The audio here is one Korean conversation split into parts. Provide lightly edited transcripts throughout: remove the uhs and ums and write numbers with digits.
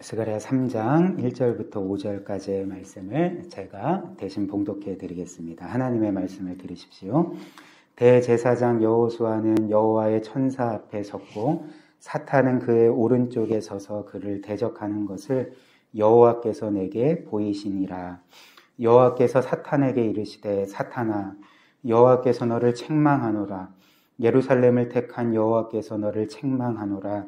스가랴 3장 1절부터 5절까지의 말씀을 제가 대신 봉독해 드리겠습니다. 하나님의 말씀을 들으십시오. 대제사장 여호수아는 여호와의 천사 앞에 섰고 사탄은 그의 오른쪽에 서서 그를 대적하는 것을 여호와께서 내게 보이시니라. 여호와께서 사탄에게 이르시되 사탄아 여호와께서 너를 책망하노라. 예루살렘을 택한 여호와께서 너를 책망하노라.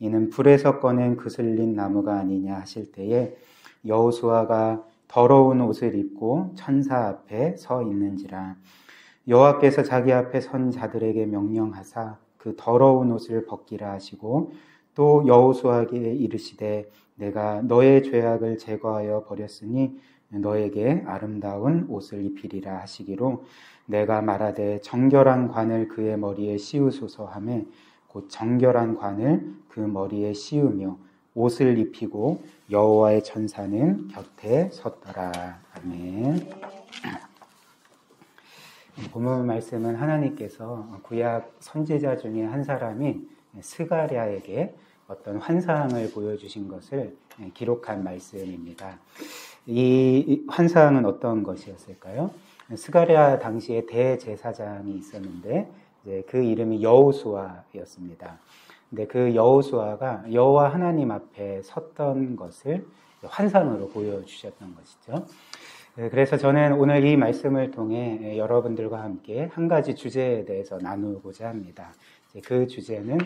이는 불에서 꺼낸 그슬린 나무가 아니냐 하실 때에 여호수아가 더러운 옷을 입고 천사 앞에 서 있는지라. 여호와께서 자기 앞에 선 자들에게 명령하사 그 더러운 옷을 벗기라 하시고 또 여호수아에게 이르시되 내가 너의 죄악을 제거하여 버렸으니 너에게 아름다운 옷을 입히리라 하시기로 내가 말하되 정결한 관을 그의 머리에 씌우소서 하매 곧 정결한 관을 그 머리에 씌우며 옷을 입히고 여호와의 천사는 곁에 섰더라. 아멘. 본문 말씀은 하나님께서 구약 선지자 중에 한 사람이 스가랴에게 어떤 환상을 보여주신 것을 기록한 말씀입니다. 이 환상은 어떤 것이었을까요? 스가랴 당시에 대제사장이 있었는데 이제 그 이름이 여호수아였습니다. 근데 그 여호수아가 여호와 하나님 앞에 섰던 것을 환상으로 보여주셨던 것이죠. 그래서 저는 오늘 이 말씀을 통해 여러분들과 함께 한 가지 주제에 대해서 나누고자 합니다. 그 주제는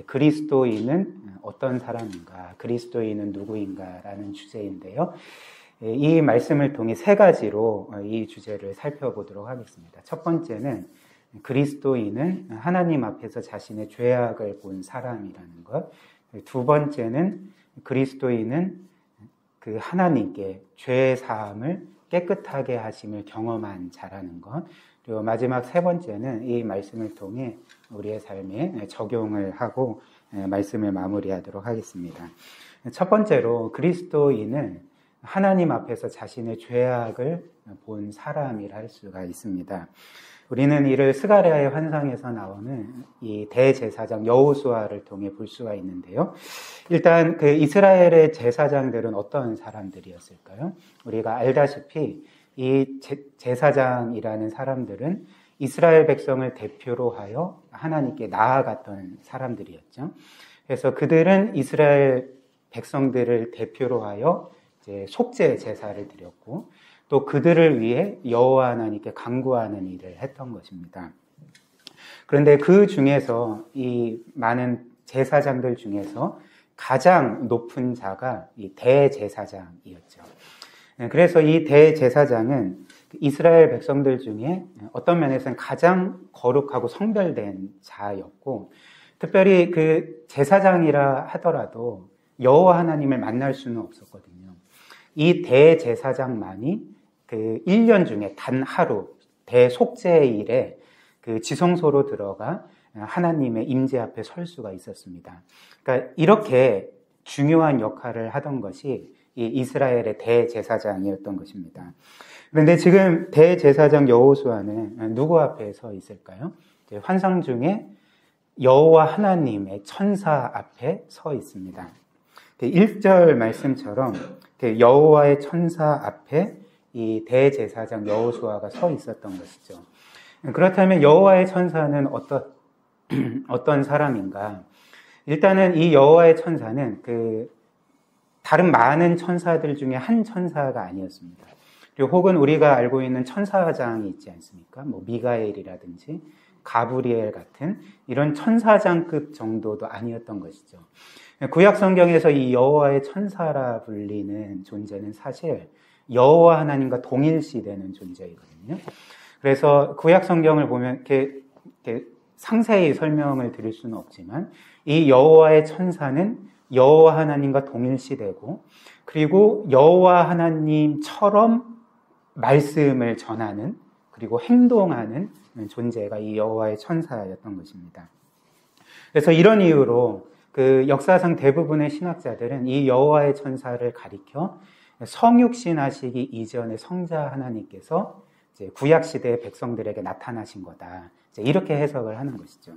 그리스도인은 어떤 사람인가, 그리스도인은 누구인가라는 주제인데요. 이 말씀을 통해 세 가지로 이 주제를 살펴보도록 하겠습니다. 첫 번째는 그리스도인은 하나님 앞에서 자신의 죄악을 본 사람이라는 것. 두 번째는 그리스도인은 그 하나님께 죄 사함을 깨끗하게 하심을 경험한 자라는 것. 그리고 마지막 세 번째는 이 말씀을 통해 우리의 삶에 적용을 하고 말씀을 마무리하도록 하겠습니다. 첫 번째로 그리스도인은 하나님 앞에서 자신의 죄악을 본 사람이라 할 수가 있습니다. 우리는 이를 스가랴의 환상에서 나오는 이 대제사장 여호수아를 통해 볼 수가 있는데요. 일단 그 이스라엘의 제사장들은 어떤 사람들이었을까요? 우리가 알다시피 이 제사장이라는 사람들은 이스라엘 백성을 대표로 하여 하나님께 나아갔던 사람들이었죠. 그래서 그들은 이스라엘 백성들을 대표로 하여 이제 속죄 제사를 드렸고 또 그들을 위해 여호와 하나님께 간구하는 일을 했던 것입니다. 그런데 그 중에서 이 많은 제사장들 중에서 가장 높은 자가 이 대제사장이었죠. 그래서 이 대제사장은 이스라엘 백성들 중에 어떤 면에서는 가장 거룩하고 성별된 자였고, 특별히 그 제사장이라 하더라도 여호와 하나님을 만날 수는 없었거든요. 이 대제사장만이 그 1년 중에 단 하루 대속죄일에 그 지성소로 들어가 하나님의 임재 앞에 설 수가 있었습니다. 그러니까 이렇게 중요한 역할을 하던 것이 이 이스라엘의 대제사장이었던 것입니다. 그런데 지금 대제사장 여호수아는 누구 앞에 서 있을까요? 환상 중에 여호와 하나님의 천사 앞에 서 있습니다. 1절 말씀처럼 여호와의 천사 앞에 이 대제사장 여호수아가 서 있었던 것이죠. 그렇다면 여호와의 천사는 어떤 사람인가? 일단은 이 여호와의 천사는 그 다른 많은 천사들 중에 한 천사가 아니었습니다. 그리고 혹은 우리가 알고 있는 천사장이 있지 않습니까? 뭐 미가엘이라든지 가브리엘 같은 이런 천사장급 정도도 아니었던 것이죠. 구약 성경에서 이 여호와의 천사라 불리는 존재는 사실 여호와 하나님과 동일시되는 존재이거든요. 그래서 구약 성경을 보면 이렇게 상세히 설명을 드릴 수는 없지만 이 여호와의 천사는 여호와 하나님과 동일시되고 그리고 여호와 하나님처럼 말씀을 전하는 그리고 행동하는 존재가 이 여호와의 천사였던 것입니다. 그래서 이런 이유로 그 역사상 대부분의 신학자들은 이 여호와의 천사를 가리켜 성육신 하시기 이전의 성자 하나님께서 이제 구약 시대의 백성들에게 나타나신 거다. 이제 이렇게 해석을 하는 것이죠.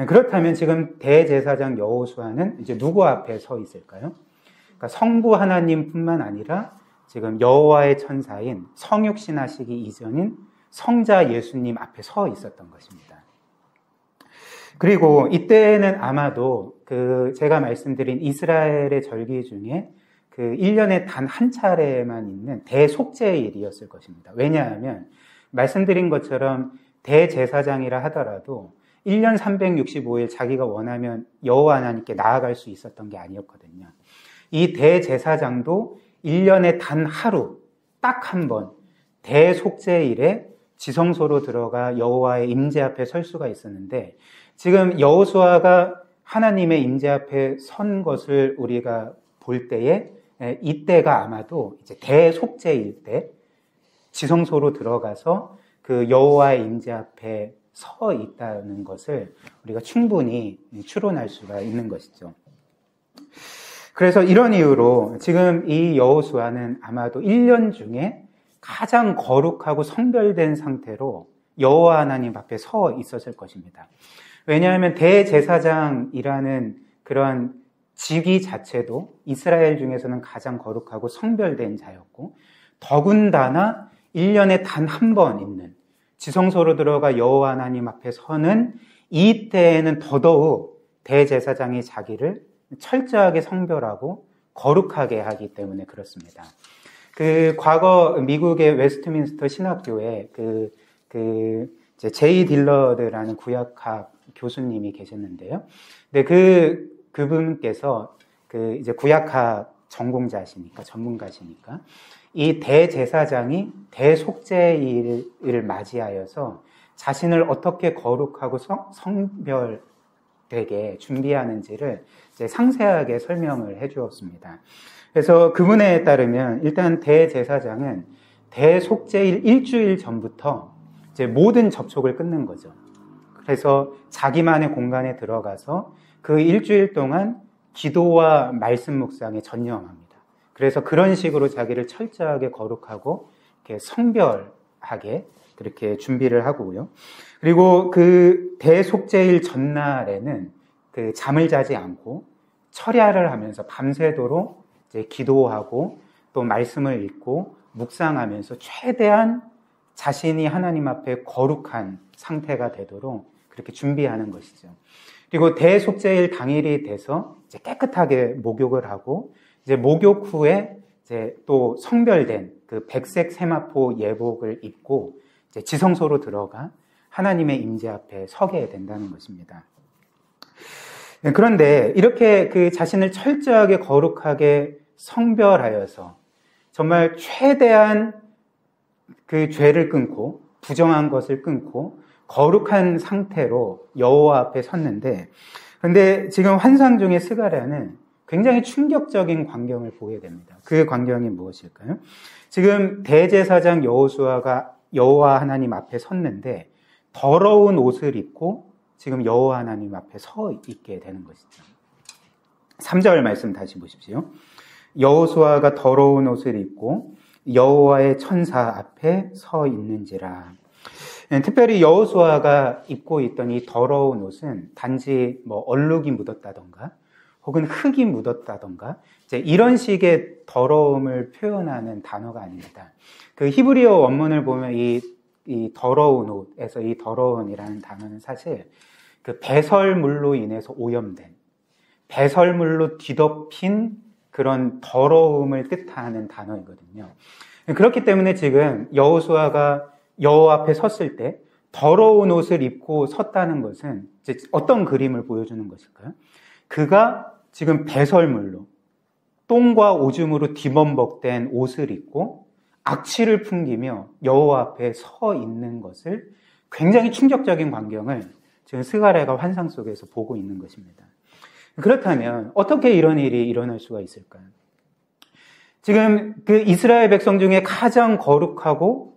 그렇다면 지금 대제사장 여호수아는 이제 누구 앞에 서 있을까요? 그러니까 성부 하나님뿐만 아니라 지금 여호와의 천사인 성육신하시기 이전인 성자 예수님 앞에 서 있었던 것입니다. 그리고 이때는 아마도 제가 말씀드린 이스라엘의 절기 중에 1년에 단 한 차례만 있는 대속죄일이었을 것입니다. 왜냐하면 말씀드린 것처럼 대제사장이라 하더라도 1년 365일 자기가 원하면 여호와 하나님께 나아갈 수 있었던 게 아니었거든요. 이 대제사장도 1년에 단 하루, 딱 한 번 대속죄일에 지성소로 들어가 여호와의 임재 앞에 설 수가 있었는데, 지금 여호수아가 하나님의 임재 앞에 선 것을 우리가 볼 때에 이때가 아마도 이제 대속죄일 때 지성소로 들어가서 그 여호와의 임재 앞에 서 있다는 것을 우리가 충분히 추론할 수가 있는 것이죠. 그래서 이런 이유로 지금 이 여호수아는 아마도 1년 중에 가장 거룩하고 성별된 상태로 여호와 하나님 앞에 서 있었을 것입니다. 왜냐하면 대제사장이라는 그런 직위 자체도 이스라엘 중에서는 가장 거룩하고 성별된 자였고, 더군다나 1년에 단 한 번 있는 지성소로 들어가 여호와 하나님 앞에 서는 이때에는 더더욱 대제사장이 자기를 철저하게 성별하고 거룩하게 하기 때문에 그렇습니다. 과거 미국의 웨스트민스터 신학교에 제이 딜러드라는 구약학 교수님이 계셨는데요. 근데 그분께서 이제 구약학 전문가시니까 이 대제사장이 대속죄일을 맞이하여서 자신을 어떻게 거룩하고 성별되게 준비하는지를 이제 상세하게 설명을 해 주었습니다. 그래서 그분에 따르면 일단 대제사장은 대속죄일 일주일 전부터 이제 모든 접촉을 끊는 거죠. 그래서 자기만의 공간에 들어가서 그 일주일 동안 기도와 말씀 묵상에 전념합니다. 그래서 그런 식으로 자기를 철저하게 거룩하고 이렇게 성별하게 그렇게 준비를 하고요. 그리고 그 대속죄일 전날에는 잠을 자지 않고 철야를 하면서 밤새도록 이제 기도하고 또 말씀을 읽고 묵상하면서 최대한 자신이 하나님 앞에 거룩한 상태가 되도록 그렇게 준비하는 것이죠. 그리고 대속죄일 당일이 돼서 이제 깨끗하게 목욕을 하고, 이제 목욕 후에 이제 또 성별된 백색 세마포 예복을 입고 이제 지성소로 들어가 하나님의 임재 앞에 서게 된다는 것입니다. 그런데 이렇게 자신을 철저하게 거룩하게 성별하여서 정말 최대한 죄를 끊고 부정한 것을 끊고 거룩한 상태로 여호와 앞에 섰는데, 그런데 지금 환상 중에 스가랴는 굉장히 충격적인 광경을 보게 됩니다. 그 광경이 무엇일까요? 지금 대제사장 여호수아가 여호와 하나님 앞에 섰는데 더러운 옷을 입고 지금 여호와 하나님 앞에 서 있게 되는 것이죠. 3절 말씀 다시 보십시오. 여호수아가 더러운 옷을 입고 여호와의 천사 앞에 서 있는지라. 특별히 여호수아가 입고 있던 이 더러운 옷은 단지 얼룩이 묻었다던가 혹은 흙이 묻었다던가 이제 이런 식의 더러움을 표현하는 단어가 아닙니다. 히브리어 원문을 보면 이 더러운 옷에서 이 더러운이라는 단어는 사실 배설물로 인해서 오염된, 배설물로 뒤덮인 그런 더러움을 뜻하는 단어이거든요. 그렇기 때문에 지금 여호수아가 여호와 앞에 섰을 때 더러운 옷을 입고 섰다는 것은 이제 어떤 그림을 보여주는 것일까요? 그가 지금 배설물로 똥과 오줌으로 뒤범벅된 옷을 입고 악취를 풍기며 여호와 앞에 서 있는 것을, 굉장히 충격적인 광경을 지금 스가랴가 환상 속에서 보고 있는 것입니다. 그렇다면 어떻게 이런 일이 일어날 수가 있을까요? 지금 이스라엘 백성 중에 가장 거룩하고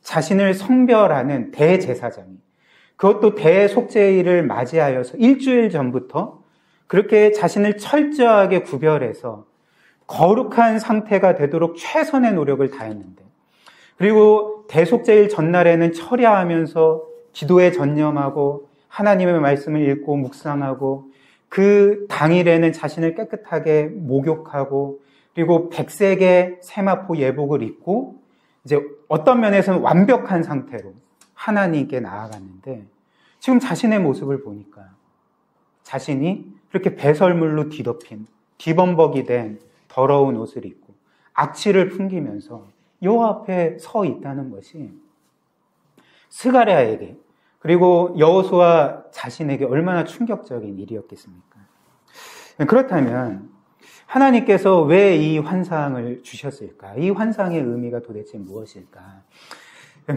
자신을 성별하는 대제사장이, 그것도 대속죄일을 맞이하여서 일주일 전부터 그렇게 자신을 철저하게 구별해서 거룩한 상태가 되도록 최선의 노력을 다했는데, 그리고 대속죄일 전날에는 철야하면서 기도에 전념하고 하나님의 말씀을 읽고 묵상하고 그 당일에는 자신을 깨끗하게 목욕하고 그리고 백색의 세마포 예복을 입고 이제 어떤 면에서는 완벽한 상태로 하나님께 나아갔는데 지금 자신의 모습을 보니까 자신이 그렇게 배설물로 뒤덮인 뒤범벅이 된 더러운 옷을 입고 악취를 풍기면서 여호와 앞에 서 있다는 것이 스가랴에게 그리고 여호수아 자신에게 얼마나 충격적인 일이었겠습니까? 그렇다면 하나님께서 왜 이 환상을 주셨을까? 이 환상의 의미가 도대체 무엇일까?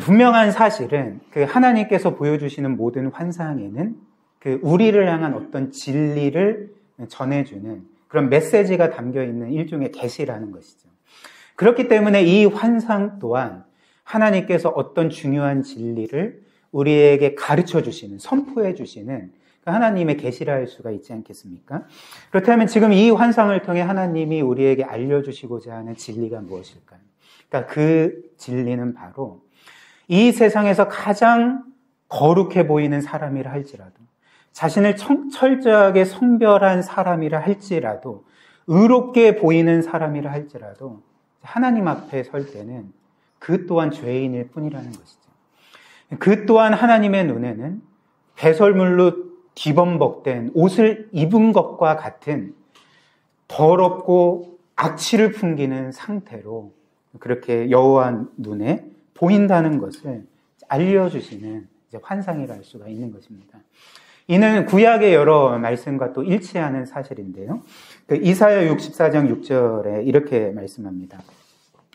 분명한 사실은 그 하나님께서 보여주시는 모든 환상에는 그 우리를 향한 어떤 진리를 전해주는 그런 메시지가 담겨 있는 일종의 계시라는 것이죠. 그렇기 때문에 이 환상 또한 하나님께서 어떤 중요한 진리를 우리에게 가르쳐 주시는, 선포해 주시는 하나님의 계시라 할 수가 있지 않겠습니까? 그렇다면 지금 이 환상을 통해 하나님이 우리에게 알려주시고자 하는 진리가 무엇일까요? 그러니까 그 진리는 바로 이 세상에서 가장 거룩해 보이는 사람이라 할지라도 자신을 철저하게 성별한 사람이라 할지라도 의롭게 보이는 사람이라 할지라도 하나님 앞에 설 때는 그 또한 죄인일 뿐이라는 것이죠. 그 또한 하나님의 눈에는 배설물로 뒤범벅된 옷을 입은 것과 같은 더럽고 악취를 풍기는 상태로 그렇게 여호와 눈에 보인다는 것을 알려주시는 환상이라 할 수가 있는 것입니다. 이는 구약의 여러 말씀과 또 일치하는 사실인데요. 그 이사야 64장 6절에 이렇게 말씀합니다.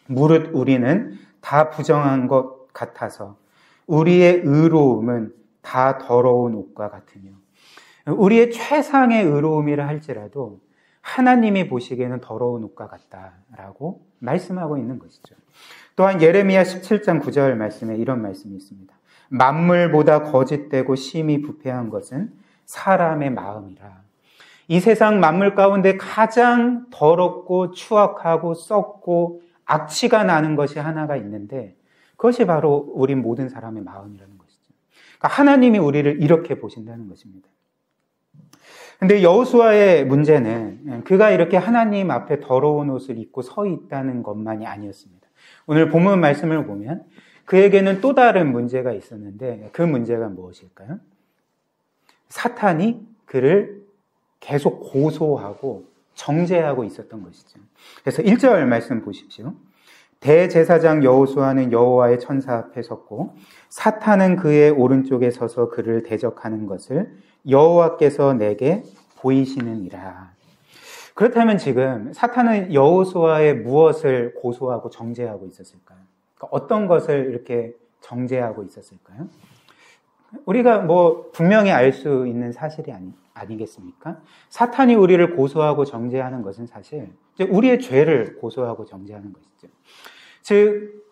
무릇 우리는 다 부정한 것 같아서 우리의 의로움은 다 더러운 옷과 같으며 우리의 최상의 의로움이라 할지라도 하나님이 보시기에는 더러운 옷과 같다라고 말씀하고 있는 것이죠. 또한 예레미야 17장 9절 말씀에 이런 말씀이 있습니다. 만물보다 거짓되고 심히 부패한 것은 사람의 마음이라. 이 세상 만물 가운데 가장 더럽고 추악하고 썩고 악취가 나는 것이 하나가 있는데 그것이 바로 우리 모든 사람의 마음이라는 것이죠. 그러니까 하나님이 우리를 이렇게 보신다는 것입니다. 근데 여호수아의 문제는 그가 이렇게 하나님 앞에 더러운 옷을 입고 서 있다는 것만이 아니었습니다. 오늘 본문 말씀을 보면 그에게는 또 다른 문제가 있었는데 그 문제가 무엇일까요? 사탄이 그를 계속 고소하고 정죄하고 있었던 것이죠. 그래서 1절 말씀 보십시오. 대제사장 여호수아는 여호와의 천사 앞에 섰고 사탄은 그의 오른쪽에 서서 그를 대적하는 것을 여호와께서 내게 보이시느니라. 그렇다면 지금 사탄은 여호수아의 무엇을 고소하고 정죄하고 있었을까요? 그러니까 어떤 것을 이렇게 정죄하고 있었을까요? 우리가 분명히 알 수 있는 사실이 아니겠습니까? 사탄이 우리를 고소하고 정죄하는 것은 사실 우리의 죄를 고소하고 정죄하는 것이죠. 즉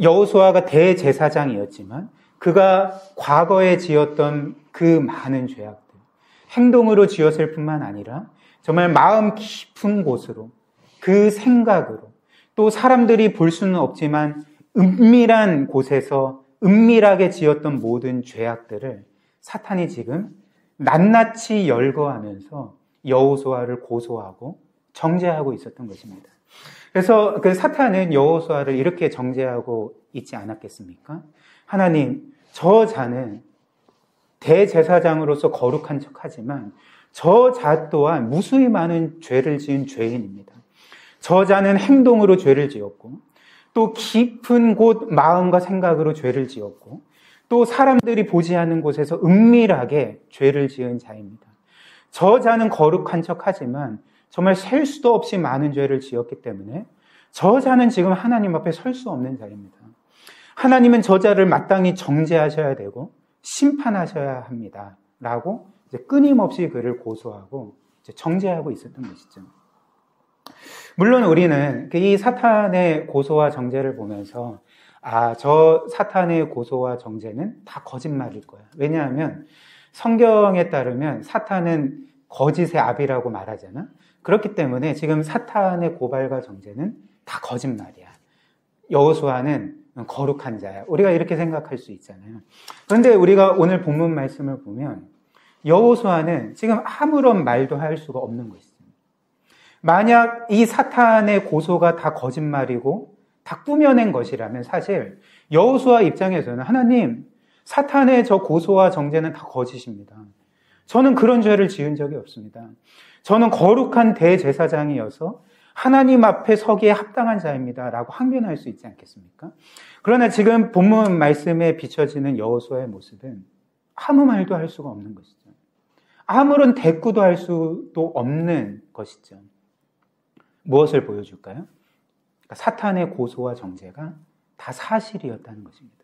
여호수아가 대제사장이었지만 그가 과거에 지었던 그 많은 죄악들, 행동으로 지었을 뿐만 아니라 정말 마음 깊은 곳으로 그 생각으로 또 사람들이 볼 수는 없지만 은밀한 곳에서 은밀하게 지었던 모든 죄악들을 사탄이 지금 낱낱이 열거하면서 여호수아를 고소하고 정죄하고 있었던 것입니다. 그래서 그 사탄은 여호수아를 이렇게 정죄하고 있지 않았겠습니까? 하나님, 저 자는 대제사장으로서 거룩한 척하지만 저 자 또한 무수히 많은 죄를 지은 죄인입니다. 저 자는 행동으로 죄를 지었고 또 깊은 곳 마음과 생각으로 죄를 지었고 또 사람들이 보지 않는 곳에서 은밀하게 죄를 지은 자입니다. 저 자는 거룩한 척하지만 정말 셀 수도 없이 많은 죄를 지었기 때문에 저 자는 지금 하나님 앞에 설 수 없는 자입니다. 하나님은 저 자를 마땅히 정죄하셔야 되고 심판하셔야 합니다. 라고 이제 끊임없이 그를 고소하고 이제 정죄하고 있었던 것이죠. 물론 우리는 이 사탄의 고소와 정죄를 보면서 저 사탄의 고소와 정죄는 다 거짓말일 거야. 왜냐하면 성경에 따르면 사탄은 거짓의 아비라고 말하잖아. 그렇기 때문에 지금 사탄의 고발과 정죄는 다 거짓말이야. 여호수아는 거룩한 자야. 우리가 이렇게 생각할 수 있잖아요. 그런데 우리가 오늘 본문 말씀을 보면 여호수아는 지금 아무런 말도 할 수가 없는 것이죠. 만약 이 사탄의 고소가 다 거짓말이고 다 꾸며낸 것이라면 사실 여호수아 입장에서는 하나님, 사탄의 저 고소와 정죄는 다 거짓입니다. 저는 그런 죄를 지은 적이 없습니다. 저는 거룩한 대제사장이어서 하나님 앞에 서기에 합당한 자입니다. 라고 항변할 수 있지 않겠습니까? 그러나 지금 본문 말씀에 비춰지는 여호수아의 모습은 아무 말도 할 수가 없는 것이죠. 아무런 대꾸도 할 수도 없는 것이죠. 무엇을 보여줄까요? 그러니까 사탄의 고소와 정죄가 다 사실이었다는 것입니다.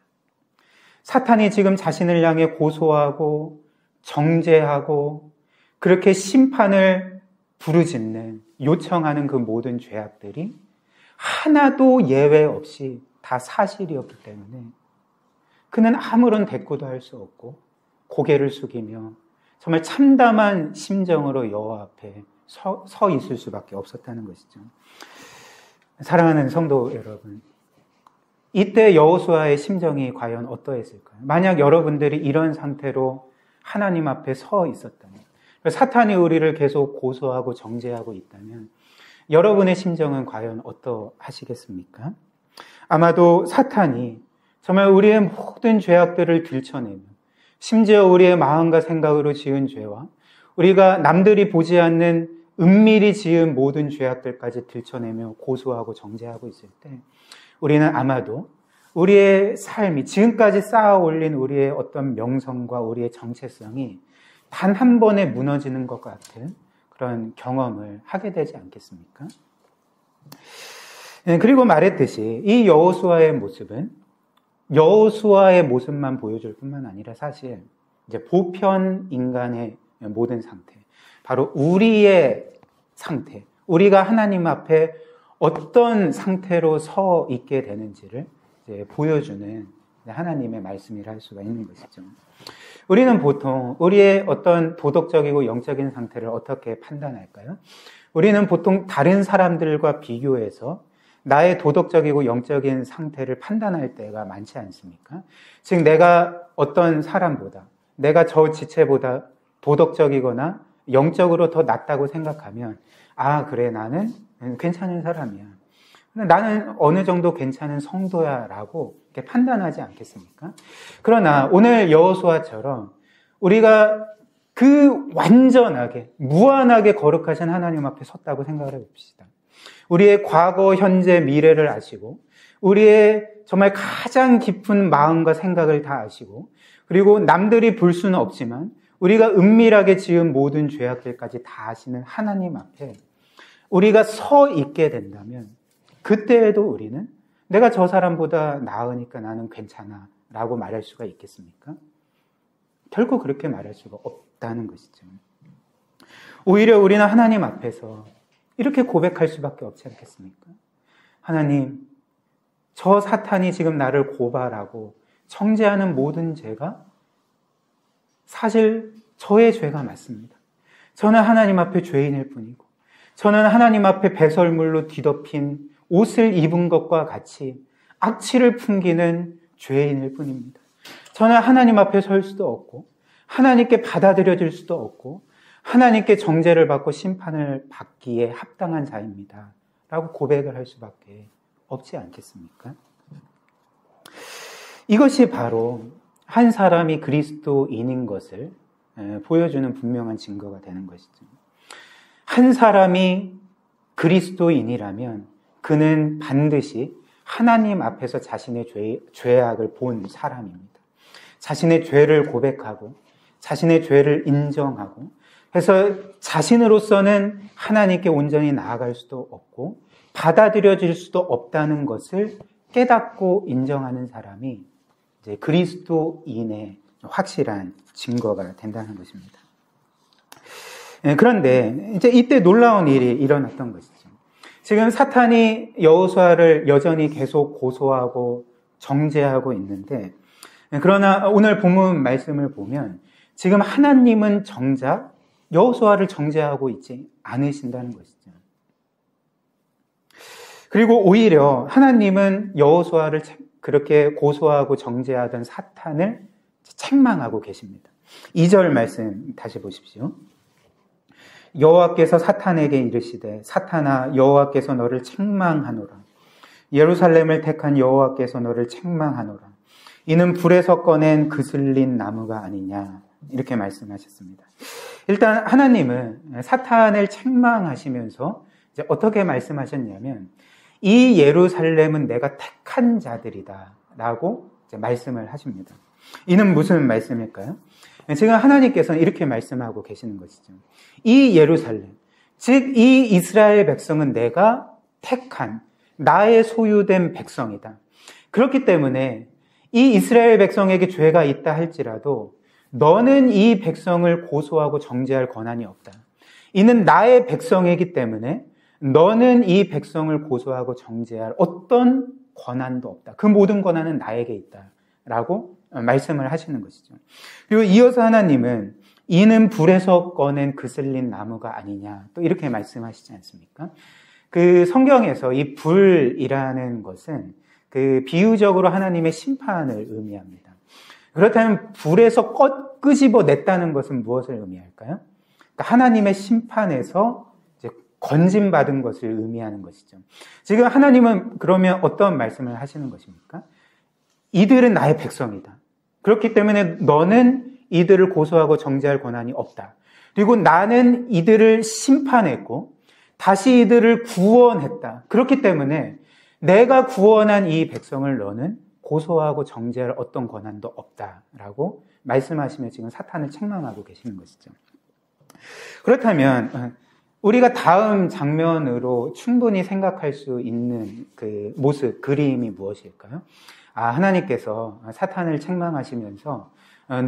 사탄이 지금 자신을 향해 고소하고 정죄하고 그렇게 심판을 부르짖는, 요청하는 그 모든 죄악들이 하나도 예외 없이 다 사실이었기 때문에 그는 아무런 대꾸도 할 수 없고 고개를 숙이며 정말 참담한 심정으로 여호와 앞에 서 있을 수밖에 없었다는 것이죠. 사랑하는 성도 여러분, 이때 여호수아의 심정이 과연 어떠했을까요? 만약 여러분들이 이런 상태로 하나님 앞에 서 있었다면, 사탄이 우리를 계속 고소하고 정죄하고 있다면 여러분의 심정은 과연 어떠하시겠습니까? 아마도 사탄이 정말 우리의 모든 죄악들을 들춰내며 심지어 우리의 마음과 생각으로 지은 죄와 우리가 남들이 보지 않는 은밀히 지은 모든 죄악들까지 들춰내며 고소하고 정죄하고 있을 때 우리는 아마도 우리의 삶이 지금까지 쌓아 올린 우리의 어떤 명성과 우리의 정체성이 단 한 번에 무너지는 것 같은 그런 경험을 하게 되지 않겠습니까? 그리고 말했듯이 이 여호수아의 모습은 여호수아의 모습만 보여줄 뿐만 아니라 사실 이제 보편 인간의 모든 상태, 바로 우리의 상태, 우리가 하나님 앞에 어떤 상태로 서 있게 되는지를 이제 보여주는 하나님의 말씀이라 할 수가 있는 것이죠. 우리는 보통 우리의 어떤 도덕적이고 영적인 상태를 어떻게 판단할까요? 우리는 보통 다른 사람들과 비교해서 나의 도덕적이고 영적인 상태를 판단할 때가 많지 않습니까? 즉 내가 어떤 사람보다, 내가 저 지체보다 도덕적이거나 영적으로 더 낫다고 생각하면 아 그래 나는 괜찮은 사람이야, 나는 어느 정도 괜찮은 성도야 라고 이렇게 판단하지 않겠습니까? 그러나 오늘 여호수아처럼 우리가 그 완전하게 무한하게 거룩하신 하나님 앞에 섰다고 생각을 해봅시다. 우리의 과거, 현재, 미래를 아시고 우리의 정말 가장 깊은 마음과 생각을 다 아시고 그리고 남들이 볼 수는 없지만 우리가 은밀하게 지은 모든 죄악들까지 다 아시는 하나님 앞에 우리가 서 있게 된다면 그때에도 우리는 내가 저 사람보다 나으니까 나는 괜찮아 라고 말할 수가 있겠습니까? 결코 그렇게 말할 수가 없다는 것이죠. 오히려 우리는 하나님 앞에서 이렇게 고백할 수밖에 없지 않겠습니까? 하나님, 저 사탄이 지금 나를 고발하고 정죄하는 모든 죄가 사실 저의 죄가 맞습니다. 저는 하나님 앞에 죄인일 뿐이고 저는 하나님 앞에 배설물로 뒤덮인 옷을 입은 것과 같이 악취를 풍기는 죄인일 뿐입니다. 저는 하나님 앞에 설 수도 없고 하나님께 받아들여질 수도 없고 하나님께 정죄를 받고 심판을 받기에 합당한 자입니다. 라고 고백을 할 수밖에 없지 않겠습니까? 이것이 바로 한 사람이 그리스도인인 것을 보여주는 분명한 증거가 되는 것이죠. 한 사람이 그리스도인이라면 그는 반드시 하나님 앞에서 자신의 죄악을 본 사람입니다. 자신의 죄를 고백하고 자신의 죄를 인정하고 해서 자신으로서는 하나님께 온전히 나아갈 수도 없고 받아들여질 수도 없다는 것을 깨닫고 인정하는 사람이 이제 그리스도인의 확실한 증거가 된다는 것입니다. 그런데 이제 이때 놀라운 일이 일어났던 것이죠. 지금 사탄이 여호수아를 여전히 계속 고소하고 정죄하고 있는데 그러나 오늘 본문 말씀을 보면 지금 하나님은 정작 여호수아를 정죄하고 있지 않으신다는 것이죠. 그리고 오히려 하나님은 여호수아를 그렇게 고소하고 정죄하던 사탄을 책망하고 계십니다. 2절 말씀 다시 보십시오. 여호와께서 사탄에게 이르시되 사탄아 여호와께서 너를 책망하노라. 예루살렘을 택한 여호와께서 너를 책망하노라. 이는 불에서 꺼낸 그슬린 나무가 아니냐. 이렇게 말씀하셨습니다. 일단 하나님은 사탄을 책망하시면서 이제 어떻게 말씀하셨냐면 이 예루살렘은 내가 택한 자들이다 라고 이제 말씀을 하십니다. 이는 무슨 말씀일까요? 지금 하나님께서는 이렇게 말씀하고 계시는 것이죠. 이 예루살렘, 즉 이 이스라엘 백성은 내가 택한 나의 소유된 백성이다. 그렇기 때문에 이 이스라엘 백성에게 죄가 있다 할지라도 너는 이 백성을 고소하고 정죄할 권한이 없다. 이는 나의 백성이기 때문에 너는 이 백성을 고소하고 정죄할 어떤 권한도 없다. 그 모든 권한은 나에게 있다. 라고 말씀을 하시는 것이죠. 그리고 이어서 하나님은 이는 불에서 꺼낸 그슬린 나무가 아니냐. 또 이렇게 말씀하시지 않습니까? 그 성경에서 이 불이라는 것은 그 비유적으로 하나님의 심판을 의미합니다. 그렇다면 불에서 끄집어냈다는 것은 무엇을 의미할까요? 그러니까 하나님의 심판에서 이제 건짐받은 것을 의미하는 것이죠. 지금 하나님은 그러면 어떤 말씀을 하시는 것입니까? 이들은 나의 백성이다. 그렇기 때문에 너는 이들을 고소하고 정죄할 권한이 없다. 그리고 나는 이들을 심판했고 다시 이들을 구원했다. 그렇기 때문에 내가 구원한 이 백성을 너는 고소하고 정죄할 어떤 권한도 없다라고 말씀하시며 지금 사탄을 책망하고 계시는 것이죠. 그렇다면 우리가 다음 장면으로 충분히 생각할 수 있는 그 모습, 그림이 무엇일까요? 하나님께서 사탄을 책망하시면서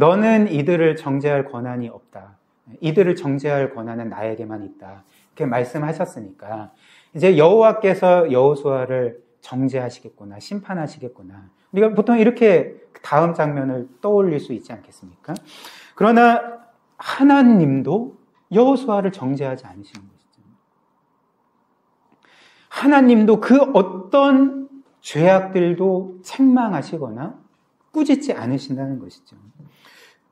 너는 이들을 정죄할 권한이 없다. 이들을 정죄할 권한은 나에게만 있다. 이렇게 말씀하셨으니까 이제 여호와께서 여호수아를 정죄하시겠구나, 심판하시겠구나. 우리가 보통 이렇게 다음 장면을 떠올릴 수 있지 않겠습니까? 그러나 하나님도 여호수아를 정죄하지 않으시는 것이죠. 하나님도 그 어떤 죄악들도 책망하시거나 꾸짖지 않으신다는 것이죠.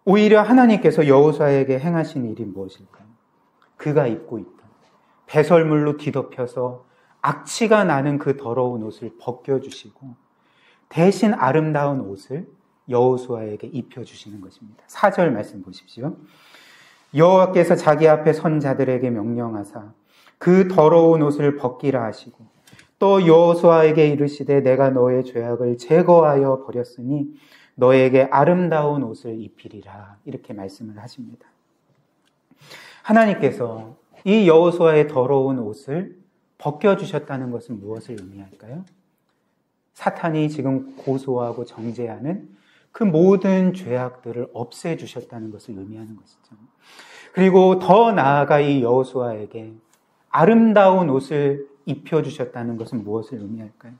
오히려 하나님께서 여호수아에게 행하신 일이 무엇일까요? 그가 입고 있던 배설물로 뒤덮여서 악취가 나는 그 더러운 옷을 벗겨주시고 대신 아름다운 옷을 여호수아에게 입혀주시는 것입니다. 4절 말씀 보십시오. 여호와께서 자기 앞에 선 자들에게 명령하사 그 더러운 옷을 벗기라 하시고 또 여호수아에게 이르시되 내가 너의 죄악을 제거하여 버렸으니 너에게 아름다운 옷을 입히리라. 이렇게 말씀을 하십니다. 하나님께서 이 여호수아의 더러운 옷을 벗겨주셨다는 것은 무엇을 의미할까요? 사탄이 지금 고소하고 정죄하는 그 모든 죄악들을 없애주셨다는 것을 의미하는 것이죠. 그리고 더 나아가 이 여호수아에게 아름다운 옷을 입혀주셨다는 것은 무엇을 의미할까요?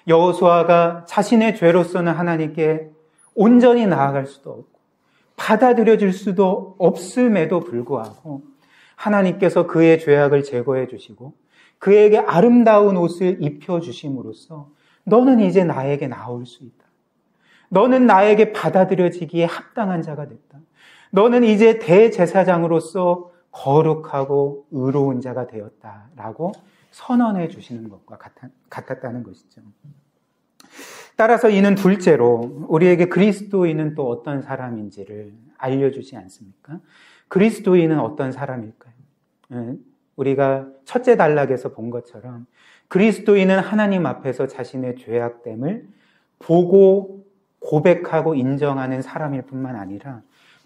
여호수아가 자신의 죄로서는 하나님께 온전히 나아갈 수도 없고 받아들여질 수도 없음에도 불구하고 하나님께서 그의 죄악을 제거해 주시고 그에게 아름다운 옷을 입혀주심으로써 너는 이제 나에게 나올 수 있다. 너는 나에게 받아들여지기에 합당한 자가 됐다. 너는 이제 대제사장으로서 거룩하고 의로운 자가 되었다라고 선언해 주시는 것과 같았다는 것이죠. 따라서 이는 둘째로 우리에게 그리스도인은 또 어떤 사람인지를 알려주지 않습니까? 그리스도인은 어떤 사람일까요? 우리가 첫째 단락에서 본 것처럼 그리스도인은 하나님 앞에서 자신의 죄악됨을 보고 고백하고 인정하는 사람일 뿐만 아니라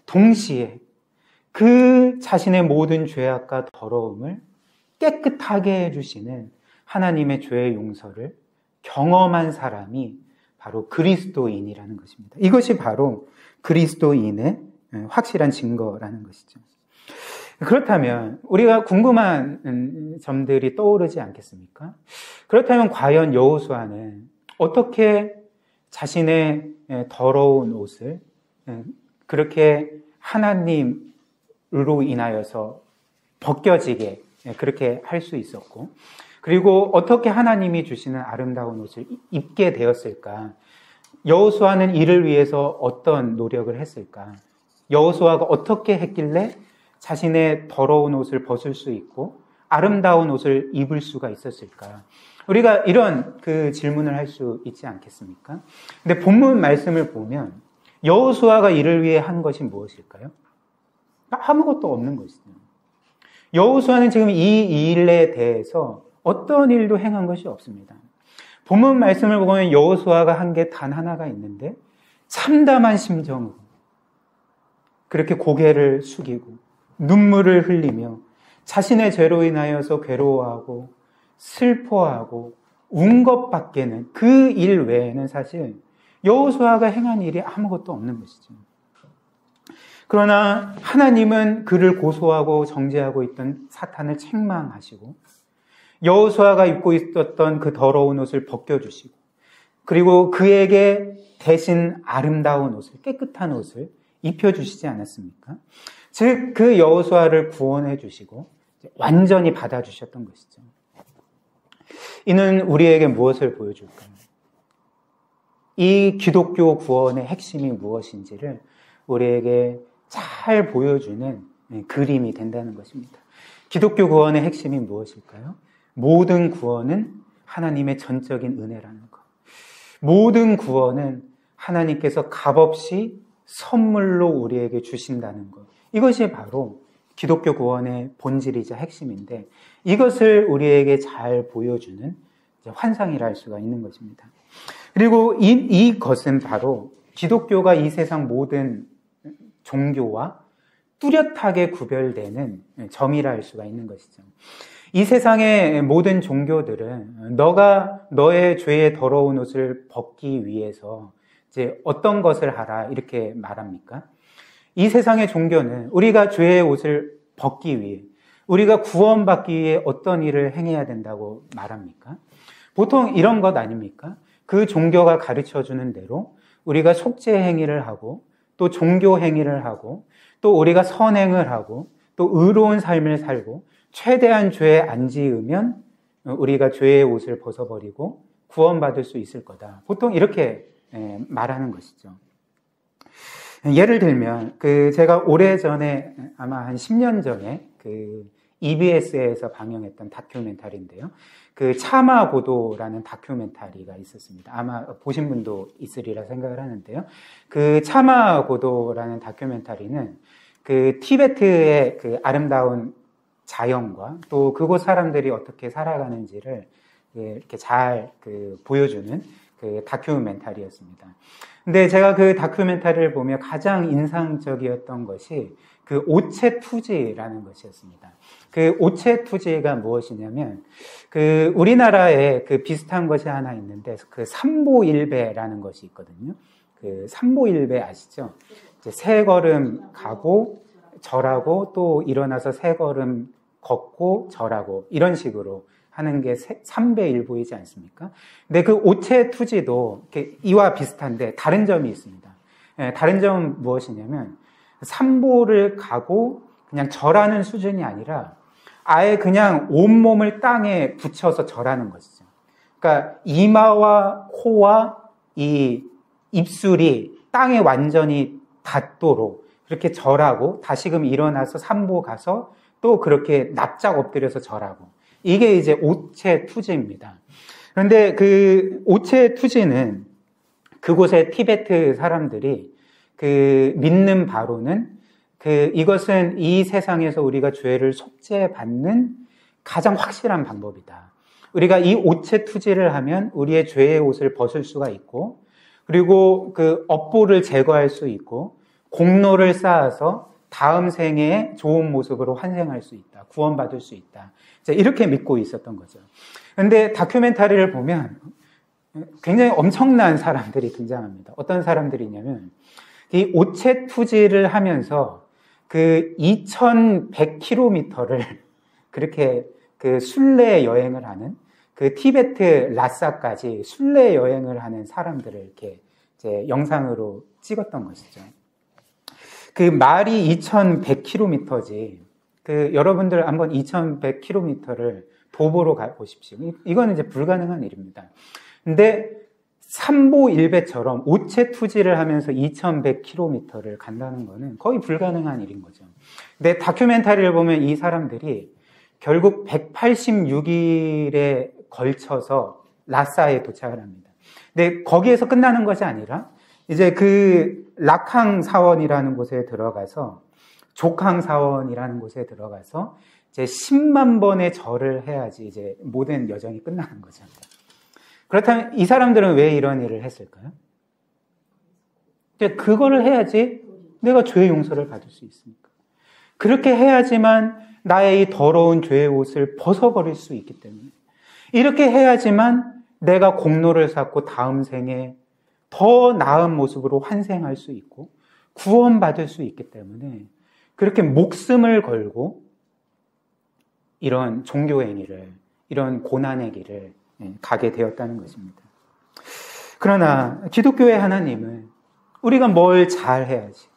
동시에 그 자신의 모든 죄악과 더러움을 깨끗하게 해주시는 하나님의 죄의 용서를 경험한 사람이 바로 그리스도인이라는 것입니다. 이것이 바로 그리스도인의 확실한 증거라는 것이죠. 그렇다면 우리가 궁금한 점들이 떠오르지 않겠습니까? 그렇다면 과연 여호수아는 어떻게 자신의 더러운 옷을 그렇게 하나님으로 인하여서 벗겨지게 그렇게 할 수 있었고, 그리고 어떻게 하나님이 주시는 아름다운 옷을 입게 되었을까? 여호수아는 이를 위해서 어떤 노력을 했을까? 여호수아가 어떻게 했길래 자신의 더러운 옷을 벗을 수 있고 아름다운 옷을 입을 수가 있었을까? 우리가 이런 그 질문을 할 수 있지 않겠습니까? 근데 본문 말씀을 보면 여호수아가 이를 위해 한 것이 무엇일까요? 아무것도 없는 것이죠. 여호수아는 지금 이 일에 대해서 어떤 일도 행한 것이 없습니다. 본문 말씀을 보면 여호수아가 한 게 단 하나가 있는데 참담한 심정으로 그렇게 고개를 숙이고 눈물을 흘리며 자신의 죄로 인하여서 괴로워하고 슬퍼하고 운 것밖에는 그 일 외에는 사실 여호수아가 행한 일이 아무것도 없는 것이죠. 그러나 하나님은 그를 고소하고 정죄하고 있던 사탄을 책망하시고 여호수아가 입고 있었던 그 더러운 옷을 벗겨주시고 그리고 그에게 대신 아름다운 옷을, 깨끗한 옷을 입혀주시지 않았습니까? 즉 그 여호수아를 구원해 주시고 완전히 받아주셨던 것이죠. 이는 우리에게 무엇을 보여줄까요? 이 기독교 구원의 핵심이 무엇인지를 우리에게 잘 보여주는 그림이 된다는 것입니다. 기독교 구원의 핵심이 무엇일까요? 모든 구원은 하나님의 전적인 은혜라는 것. 모든 구원은 하나님께서 값없이 선물로 우리에게 주신다는 것. 이것이 바로 기독교 구원의 본질이자 핵심인데 이것을 우리에게 잘 보여주는 환상이라 할 수가 있는 것입니다. 그리고 이것은 바로 기독교가 이 세상 모든 종교와 뚜렷하게 구별되는 점이라 할 수가 있는 것이죠. 이 세상의 모든 종교들은 너가 너의 죄의 더러운 옷을 벗기 위해서 이제 어떤 것을 하라 이렇게 말합니까? 이 세상의 종교는 우리가 죄의 옷을 벗기 위해 우리가 구원받기 위해 어떤 일을 행해야 된다고 말합니까? 보통 이런 것 아닙니까? 그 종교가 가르쳐주는 대로 우리가 속죄 행위를 하고 또 종교 행위를 하고 또 우리가 선행을 하고 또 의로운 삶을 살고 최대한 죄에 안 지으면 우리가 죄의 옷을 벗어버리고 구원받을 수 있을 거다. 보통 이렇게 말하는 것이죠. 예를 들면 제가 오래전에 아마 한 10년 전에 EBS에서 방영했던 다큐멘터리인데요. 차마고도라는 다큐멘터리가 있었습니다. 아마 보신 분도 있으리라 생각을 하는데요. 차마고도라는 다큐멘터리는 티베트의 아름다운 자연과 또 그곳 사람들이 어떻게 살아가는지를 이렇게 잘 보여주는 다큐멘터리였습니다. 근데 제가 그 다큐멘터리를 보며 가장 인상적이었던 것이 오체투지라는 것이었습니다. 오체투지가 무엇이냐면 우리나라에 비슷한 것이 하나 있는데 삼보일배라는 것이 있거든요. 삼보일배 아시죠? 이제 세 걸음 가고 절하고 또 일어나서 세 걸음 걷고 절하고 이런 식으로 하는 게 삼배일보이지 않습니까? 근데 오체투지도 이와 비슷한데 다른 점이 있습니다. 다른 점은 무엇이냐면 삼보를 가고 그냥 절하는 수준이 아니라 아예 그냥 온몸을 땅에 붙여서 절하는 것이죠. 그러니까 이마와 코와 이 입술이 땅에 완전히 닿도록 그렇게 절하고 다시금 일어나서 삼보 가서 또 그렇게 납작 엎드려서 절하고 이게 이제 오체투지입니다. 그런데 오체투지는 그곳의 티베트 사람들이 믿는 바로는 이것은 이 세상에서 우리가 죄를 속죄받는 가장 확실한 방법이다. 우리가 이 오체투지를 하면 우리의 죄의 옷을 벗을 수가 있고 그리고 업보를 제거할 수 있고 공로를 쌓아서 다음 생에 좋은 모습으로 환생할 수 있다. 구원받을 수 있다. 이렇게 믿고 있었던 거죠. 그런데 다큐멘터리를 보면 굉장히 엄청난 사람들이 등장합니다. 어떤 사람들이냐면 이 오체투지를 하면서 2100km를 그렇게 순례 여행을 하는 티베트 라사까지 순례 여행을 하는 사람들을 이렇게 이제 영상으로 찍었던 것이죠. 말이 2100km지. 여러분들 한번 2100km를 도보로 가보십시오. 이거는 이제 불가능한 일입니다. 근데 삼보일배처럼 오체 투지를 하면서 2100km를 간다는 거는 거의 불가능한 일인 거죠. 근데 다큐멘터리를 보면 이 사람들이 결국 186일에 걸쳐서 라사에 도착을 합니다. 근데 거기에서 끝나는 것이 아니라 이제 그 락항 사원이라는 곳에 들어가서 족항 사원이라는 곳에 들어가서 이제 10만 번의 절을 해야지 이제 모든 여정이 끝나는 거죠. 그렇다면 이 사람들은 왜 이런 일을 했을까요? 이제 그거를 해야지 내가 죄의 용서를 받을 수 있으니까. 그렇게 해야지만 나의 이 더러운 죄의 옷을 벗어버릴 수 있기 때문에. 이렇게 해야지만 내가 공로를 쌓고 다음 생에 더 나은 모습으로 환생할 수 있고 구원받을 수 있기 때문에 그렇게 목숨을 걸고 이런 종교행위를, 이런 고난의 길을 가게 되었다는 것입니다. 그러나 기독교의 하나님은 우리가 뭘 잘해야지,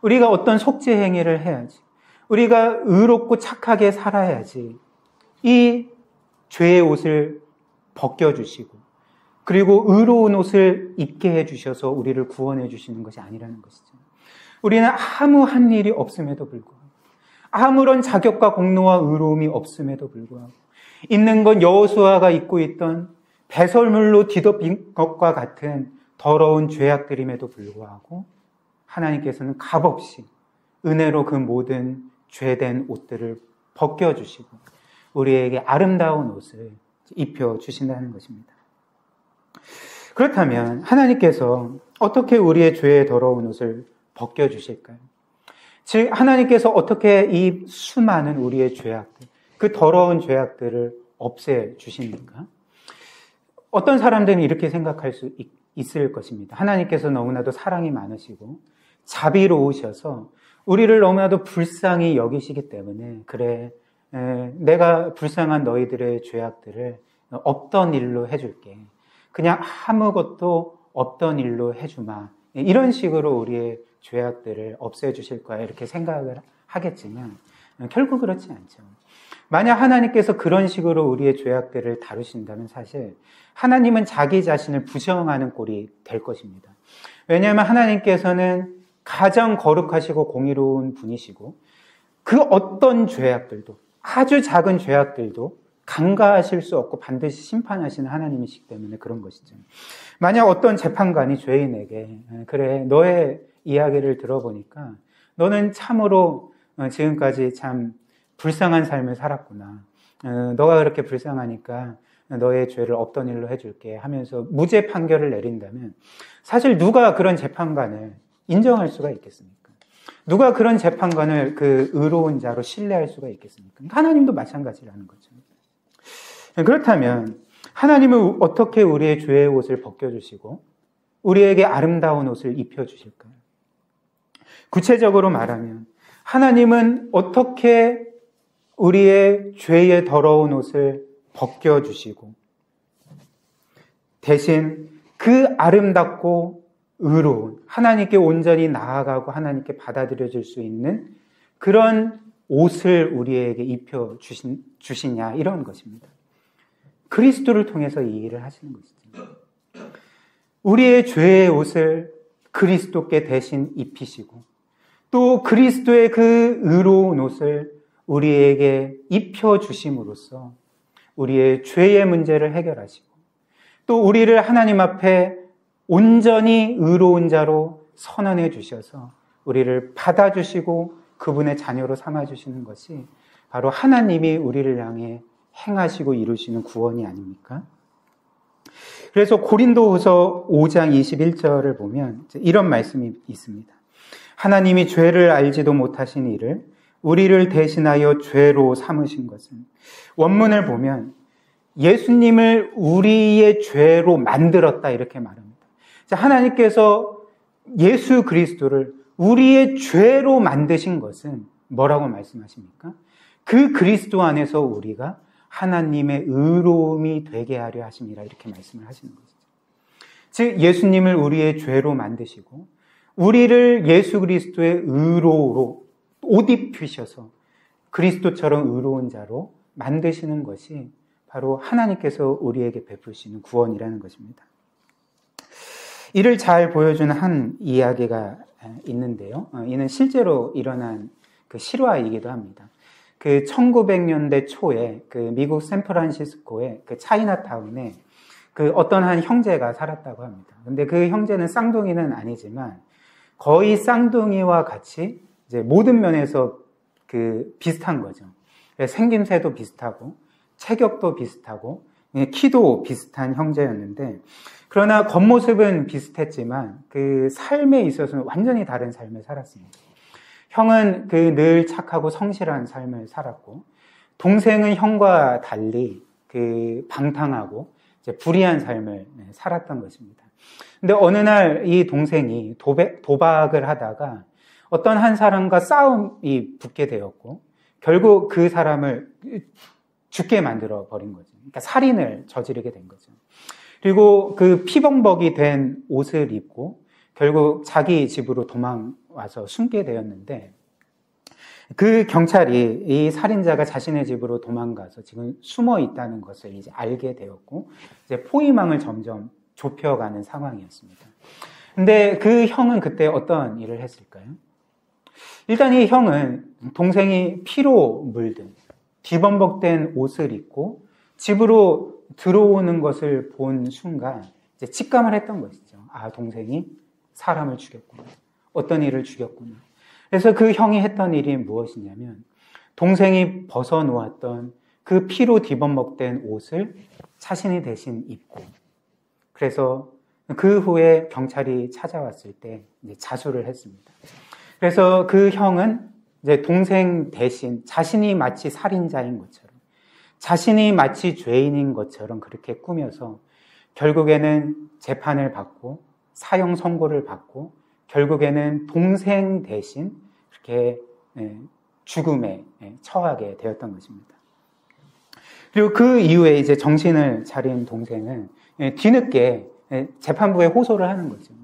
우리가 어떤 속죄 행위를 해야지, 우리가 의롭고 착하게 살아야지 이 죄의 옷을 벗겨주시고 그리고 의로운 옷을 입게 해주셔서 우리를 구원해 주시는 것이 아니라는 것이죠. 우리는 아무한 일이 없음에도 불구하고, 아무런 자격과 공로와 의로움이 없음에도 불구하고, 있는 건 여호수아가 입고 있던 배설물로 뒤덮인 것과 같은 더러운 죄악들임에도 불구하고 하나님께서는 값없이 은혜로 그 모든 죄된 옷들을 벗겨주시고 우리에게 아름다운 옷을 입혀주신다는 것입니다. 그렇다면 하나님께서 어떻게 우리의 죄의 더러운 옷을 벗겨주실까요? 즉 하나님께서 어떻게 이 수많은 우리의 죄악들, 그 더러운 죄악들을 없애주십니까? 어떤 사람들은 이렇게 생각할 수 있을 것입니다. 하나님께서 너무나도 사랑이 많으시고 자비로우셔서 우리를 너무나도 불쌍히 여기시기 때문에 그래, 내가 불쌍한 너희들의 죄악들을 없던 일로 해줄게. 그냥 아무것도 없던 일로 해주마. 이런 식으로 우리의 죄악들을 없애주실 거야 이렇게 생각을 하겠지만 결국 그렇지 않죠. 만약 하나님께서 그런 식으로 우리의 죄악들을 다루신다면 사실 하나님은 자기 자신을 부정하는 꼴이 될 것입니다. 왜냐하면 하나님께서는 가장 거룩하시고 공의로운 분이시고 그 어떤 죄악들도, 아주 작은 죄악들도 간과하실 수 없고 반드시 심판하시는 하나님이시기 때문에 그런 것이죠. 만약 어떤 재판관이 죄인에게 그래, 너의 이야기를 들어보니까 너는 참으로 지금까지 참 불쌍한 삶을 살았구나. 너가 그렇게 불쌍하니까 너의 죄를 없던 일로 해줄게 하면서 무죄 판결을 내린다면 사실 누가 그런 재판관을 인정할 수가 있겠습니까? 누가 그런 재판관을 그 의로운 자로 신뢰할 수가 있겠습니까? 하나님도 마찬가지라는 거죠. 그렇다면 하나님은 어떻게 우리의 죄의 옷을 벗겨주시고 우리에게 아름다운 옷을 입혀주실까요? 구체적으로 말하면 하나님은 어떻게 우리의 죄의 더러운 옷을 벗겨주시고 대신 그 아름답고 의로운 하나님께 온전히 나아가고 하나님께 받아들여질 수 있는 그런 옷을 우리에게 입혀주시냐 이런 것입니다. 그리스도를 통해서 이 일을 하시는 것이죠. 우리의 죄의 옷을 그리스도께 대신 입히시고 또 그리스도의 그 의로운 옷을 우리에게 입혀주심으로써 우리의 죄의 문제를 해결하시고 또 우리를 하나님 앞에 온전히 의로운 자로 선언해 주셔서 우리를 받아주시고 그분의 자녀로 삼아주시는 것이 바로 하나님이 우리를 향해 행하시고 이루시는 구원이 아닙니까? 그래서 고린도후서 5장 21절을 보면 이런 말씀이 있습니다. 하나님이 죄를 알지도 못하신 이를 우리를 대신하여 죄로 삼으신 것은, 원문을 보면 예수님을 우리의 죄로 만들었다 이렇게 말합니다. 하나님께서 예수 그리스도를 우리의 죄로 만드신 것은 뭐라고 말씀하십니까? 그 그리스도 안에서 우리가 하나님의 의로움이 되게 하려 하심이라 이렇게 말씀을 하시는 것이죠. 즉 예수님을 우리의 죄로 만드시고 우리를 예수 그리스도의 의로로 옷 입히셔서 그리스도처럼 의로운 자로 만드시는 것이 바로 하나님께서 우리에게 베푸시는 구원이라는 것입니다. 이를 잘 보여주는 한 이야기가 있는데요. 이는 실제로 일어난 그 실화이기도 합니다. 그 1900년대 초에 그 미국 샌프란시스코의 그 차이나타운에 그 어떤 한 형제가 살았다고 합니다. 근데 그 형제는 쌍둥이는 아니지만 거의 쌍둥이와 같이 이제 모든 면에서 그 비슷한 거죠. 생김새도 비슷하고 체격도 비슷하고 키도 비슷한 형제였는데, 그러나 겉모습은 비슷했지만 그 삶에 있어서는 완전히 다른 삶을 살았습니다. 형은 그 늘 착하고 성실한 삶을 살았고, 동생은 형과 달리 그 방탕하고 이제 불의한 삶을 살았던 것입니다. 근데 어느 날 이 동생이 도박을 하다가 어떤 한 사람과 싸움이 붙게 되었고, 결국 그 사람을 죽게 만들어 버린 거죠. 그러니까 살인을 저지르게 된 거죠. 그리고 그 피범벅이 된 옷을 입고 결국 자기 집으로 도망와서 숨게 되었는데, 그 경찰이 이 살인자가 자신의 집으로 도망가서 지금 숨어 있다는 것을 이제 알게 되었고, 이제 포위망을 점점 좁혀가는 상황이었습니다. 근데 그 형은 그때 어떤 일을 했을까요? 일단 이 형은 동생이 피로 물든 뒤범벅된 옷을 입고 집으로 들어오는 것을 본 순간 이제 직감을 했던 것이죠. 아, 동생이 사람을 죽였구나. 어떤 일을 죽였구나. 그래서 그 형이 했던 일이 무엇이냐면, 동생이 벗어놓았던 그 피로 뒤범벅된 옷을 자신이 대신 입고, 그래서 그 후에 경찰이 찾아왔을 때 이제 자수를 했습니다. 그래서 그 형은 이제 동생 대신 자신이 마치 살인자인 것처럼, 자신이 마치 죄인인 것처럼 그렇게 꾸며서 결국에는 재판을 받고 사형 선고를 받고 결국에는 동생 대신 그렇게 죽음에 처하게 되었던 것입니다. 그리고 그 이후에 이제 정신을 차린 동생은 뒤늦게 재판부에 호소를 하는 거죠.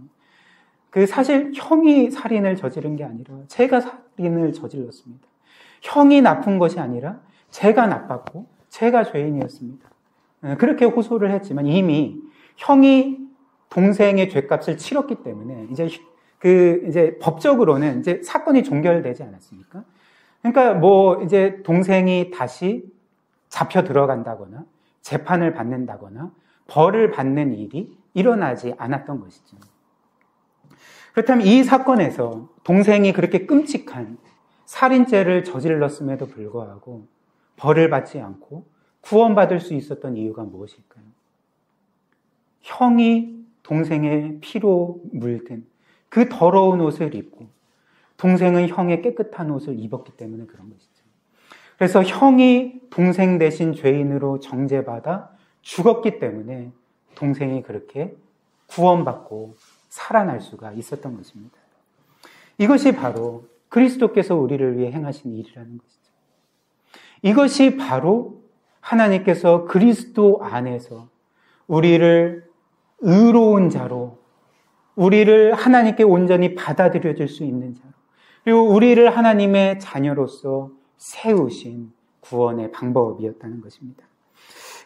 그 사실 형이 살인을 저지른 게 아니라 제가 살인을 저질렀습니다. 형이 나쁜 것이 아니라 제가 나빴고 제가 죄인이었습니다. 그렇게 호소를 했지만 이미 형이 동생의 죄값을 치렀기 때문에 이제 법적으로는 이제 사건이 종결되지 않았습니까? 그러니까 이제 동생이 다시 잡혀 들어간다거나 재판을 받는다거나 벌을 받는 일이 일어나지 않았던 것이죠. 그렇다면 이 사건에서 동생이 그렇게 끔찍한 살인죄를 저질렀음에도 불구하고 벌을 받지 않고 구원받을 수 있었던 이유가 무엇일까요? 형이 동생의 피로 물든 그 더러운 옷을 입고 동생은 형의 깨끗한 옷을 입었기 때문에 그런 것이죠. 그래서 형이 동생 대신 죄인으로 정죄받아 죽었기 때문에 동생이 그렇게 구원받고 살아날 수가 있었던 것입니다. 이것이 바로 그리스도께서 우리를 위해 행하신 일이라는 것이죠. 이것이 바로 하나님께서 그리스도 안에서 우리를 의로운 자로, 우리를 하나님께 온전히 받아들여질 수 있는 자로, 그리고 우리를 하나님의 자녀로서 세우신 구원의 방법이었다는 것입니다.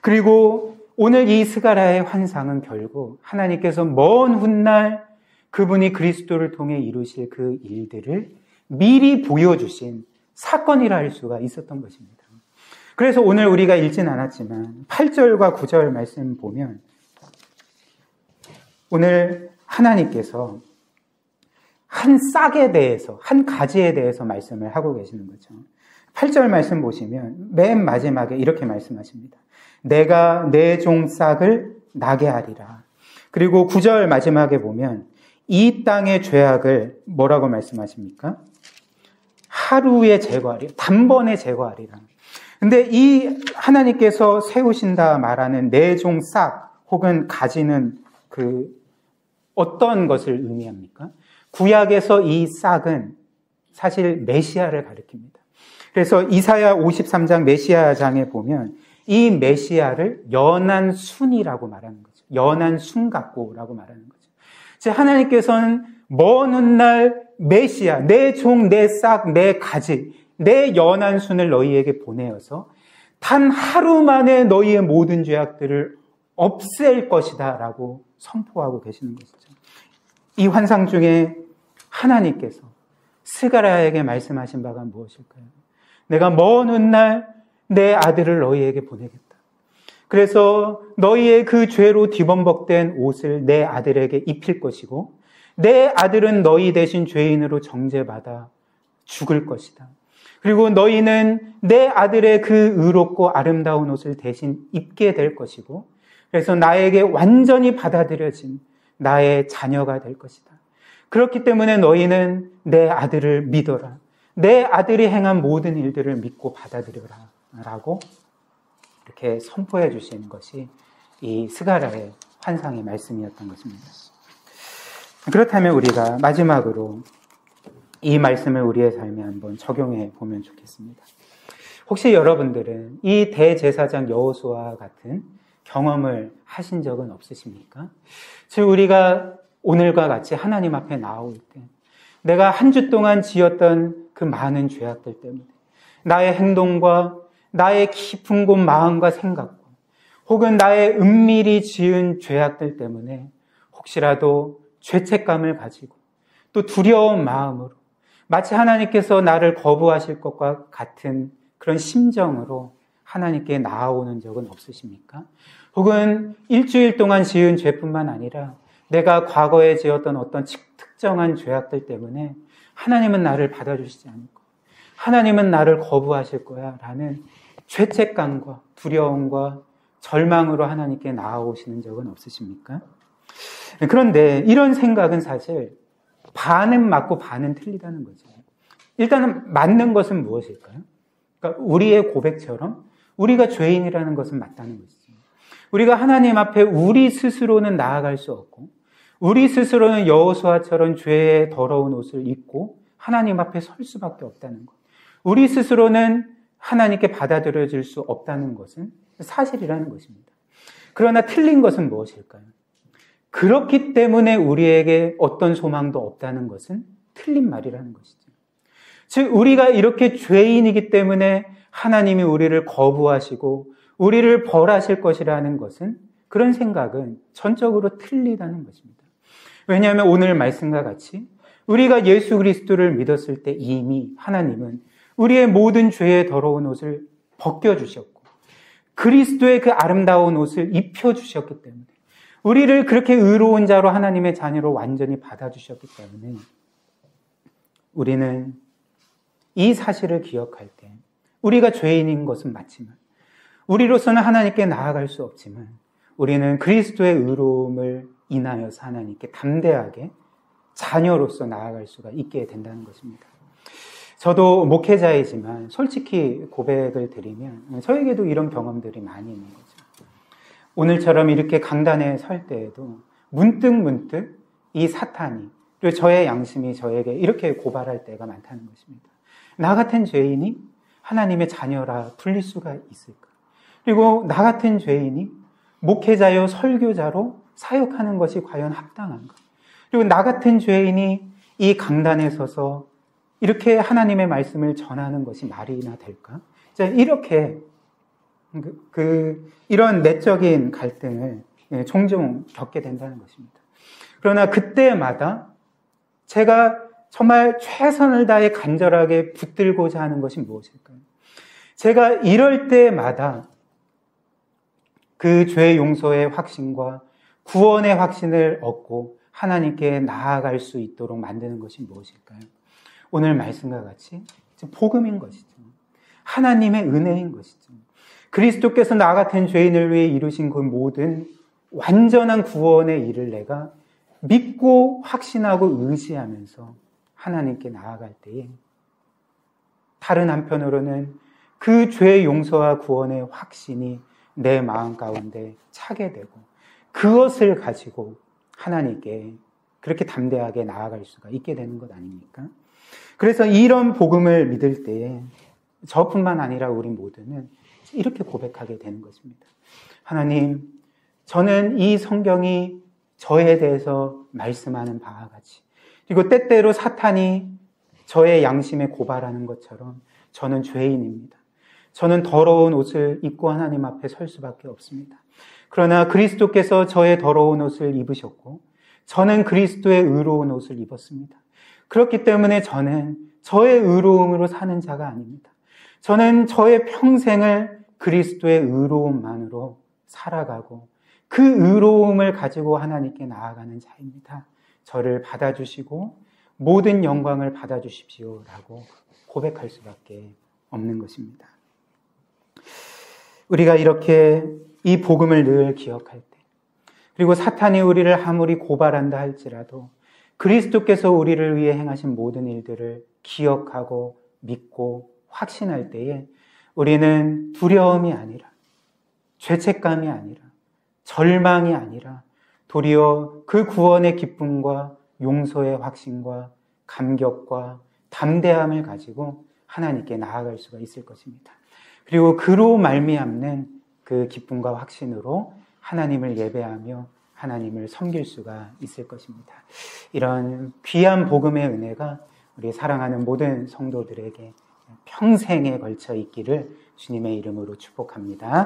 그리고 오늘 이 스가랴의 환상은 결국 하나님께서 먼 훗날 그분이 그리스도를 통해 이루실 그 일들을 미리 보여주신 사건이라 할 수가 있었던 것입니다. 그래서 오늘 우리가 읽진 않았지만 8절과 9절 말씀 보면 오늘 하나님께서 한 싹에 대해서, 한 가지에 대해서 말씀을 하고 계시는 거죠. 8절 말씀 보시면 맨 마지막에 이렇게 말씀하십니다. 내가 내 종 싹을 나게 하리라. 그리고 9절 마지막에 보면 이 땅의 죄악을 뭐라고 말씀하십니까? 하루에 제거하리라. 단번에 제거하리라. 근데 이 하나님께서 세우신다 말하는 내 종 싹 혹은 가지는 그 어떤 것을 의미합니까? 구약에서 이 싹은 사실 메시아를 가리킵니다. 그래서 이사야 53장 메시아장에 보면 이 메시아를 연한 순이라고 말하는 거죠. 연한 순 같고라고 말하는 거죠. 즉 하나님께서는 먼 훗날 메시아, 내 종, 내 싹, 내 가지, 내 연한 순을 너희에게 보내어서 단 하루 만에 너희의 모든 죄악들을 없앨 것이다 라고 선포하고 계시는 것이죠. 이 환상 중에 하나님께서 스가랴에게 말씀하신 바가 무엇일까요? 내가 먼 훗날 내 아들을 너희에게 보내겠다. 그래서 너희의 그 죄로 뒤범벅된 옷을 내 아들에게 입힐 것이고 내 아들은 너희 대신 죄인으로 정죄받아 죽을 것이다. 그리고 너희는 내 아들의 그 의롭고 아름다운 옷을 대신 입게 될 것이고 그래서 나에게 완전히 받아들여진 나의 자녀가 될 것이다. 그렇기 때문에 너희는 내 아들을 믿어라. 내 아들이 행한 모든 일들을 믿고 받아들여라 라고 이렇게 선포해 주시는 것이 이 스가랴의 환상의 말씀이었던 것입니다. 그렇다면 우리가 마지막으로 이 말씀을 우리의 삶에 한번 적용해 보면 좋겠습니다. 혹시 여러분들은 이 대제사장 여호수아와 같은 경험을 하신 적은 없으십니까? 즉 우리가 오늘과 같이 하나님 앞에 나올 때 내가 한 주 동안 지었던 그 많은 죄악들 때문에 나의 행동과 나의 깊은 곳 마음과 생각과 혹은 나의 은밀히 지은 죄악들 때문에 혹시라도 죄책감을 가지고 또 두려운 마음으로 마치 하나님께서 나를 거부하실 것과 같은 그런 심정으로 하나님께 나아오는 적은 없으십니까? 혹은 일주일 동안 지은 죄뿐만 아니라 내가 과거에 지었던 어떤 특정한 죄악들 때문에 하나님은 나를 받아주시지 않을 거야. 하나님은 나를 거부하실 거야 라는 죄책감과 두려움과 절망으로 하나님께 나아오시는 적은 없으십니까? 그런데 이런 생각은 사실 반은 맞고 반은 틀리다는 거죠. 일단은 맞는 것은 무엇일까요? 그러니까 우리의 고백처럼 우리가 죄인이라는 것은 맞다는 것이죠. 우리가 하나님 앞에 우리 스스로는 나아갈 수 없고 우리 스스로는 여호수아처럼 죄의 더러운 옷을 입고 하나님 앞에 설 수밖에 없다는 것. 우리 스스로는 하나님께 받아들여질 수 없다는 것은 사실이라는 것입니다. 그러나 틀린 것은 무엇일까요? 그렇기 때문에 우리에게 어떤 소망도 없다는 것은 틀린 말이라는 것이죠. 즉 우리가 이렇게 죄인이기 때문에 하나님이 우리를 거부하시고 우리를 벌하실 것이라는 것은 그런 생각은 전적으로 틀리다는 것입니다. 왜냐하면 오늘 말씀과 같이 우리가 예수 그리스도를 믿었을 때 이미 하나님은 우리의 모든 죄의 더러운 옷을 벗겨주셨고 그리스도의 그 아름다운 옷을 입혀주셨기 때문에 우리를 그렇게 의로운 자로 하나님의 자녀로 완전히 받아주셨기 때문에 우리는 이 사실을 기억할 때 우리가 죄인인 것은 맞지만 우리로서는 하나님께 나아갈 수 없지만 우리는 그리스도의 의로움을 인하여서 하나님께 담대하게 자녀로서 나아갈 수가 있게 된다는 것입니다. 저도 목회자이지만 솔직히 고백을 드리면 저에게도 이런 경험들이 많이 있는 거죠. 오늘처럼 이렇게 강단에 설 때에도 문득 이 사탄이 그리고 저의 양심이 저에게 이렇게 고발할 때가 많다는 것입니다. 나 같은 죄인이 하나님의 자녀라 불릴 수가 있을까? 그리고 나 같은 죄인이 목회자요 설교자로 사역하는 것이 과연 합당한가? 그리고 나 같은 죄인이 이 강단에 서서 이렇게 하나님의 말씀을 전하는 것이 말이나 될까? 이렇게 이런 내적인 갈등을 종종 겪게 된다는 것입니다. 그러나 그때마다 제가 정말 최선을 다해 간절하게 붙들고자 하는 것이 무엇일까요? 제가 이럴 때마다 그 죄 용서의 확신과 구원의 확신을 얻고 하나님께 나아갈 수 있도록 만드는 것이 무엇일까요? 오늘 말씀과 같이 복음인 것이죠. 하나님의 은혜인 것이죠. 그리스도께서 나 같은 죄인을 위해 이루신 그 모든 완전한 구원의 일을 내가 믿고 확신하고 의지하면서 하나님께 나아갈 때에 다른 한편으로는 그 죄 용서와 구원의 확신이 내 마음 가운데 차게 되고 그것을 가지고 하나님께 그렇게 담대하게 나아갈 수가 있게 되는 것 아닙니까? 그래서 이런 복음을 믿을 때에 저뿐만 아니라 우리 모두는 이렇게 고백하게 되는 것입니다. 하나님, 저는 이 성경이 저에 대해서 말씀하는 바와 같이 그리고 때때로 사탄이 저의 양심에 고발하는 것처럼 저는 죄인입니다. 저는 더러운 옷을 입고 하나님 앞에 설 수밖에 없습니다. 그러나 그리스도께서 저의 더러운 옷을 입으셨고 저는 그리스도의 의로운 옷을 입었습니다. 그렇기 때문에 저는 저의 의로움으로 사는 자가 아닙니다. 저는 저의 평생을 그리스도의 의로움만으로 살아가고 그 의로움을 가지고 하나님께 나아가는 자입니다. 저를 받아주시고 모든 영광을 받아주십시오라고 고백할 수밖에 없는 것입니다. 우리가 이렇게 이 복음을 늘 기억할 때, 그리고 사탄이 우리를 아무리 고발한다 할지라도 그리스도께서 우리를 위해 행하신 모든 일들을 기억하고 믿고 확신할 때에 우리는 두려움이 아니라, 죄책감이 아니라, 절망이 아니라 도리어 그 구원의 기쁨과 용서의 확신과 감격과 담대함을 가지고 하나님께 나아갈 수가 있을 것입니다. 그리고 그로 말미암는 그 기쁨과 확신으로 하나님을 예배하며 하나님을 섬길 수가 있을 것입니다. 이런 귀한 복음의 은혜가 우리 사랑하는 모든 성도들에게 평생에 걸쳐 있기를 주님의 이름으로 축복합니다.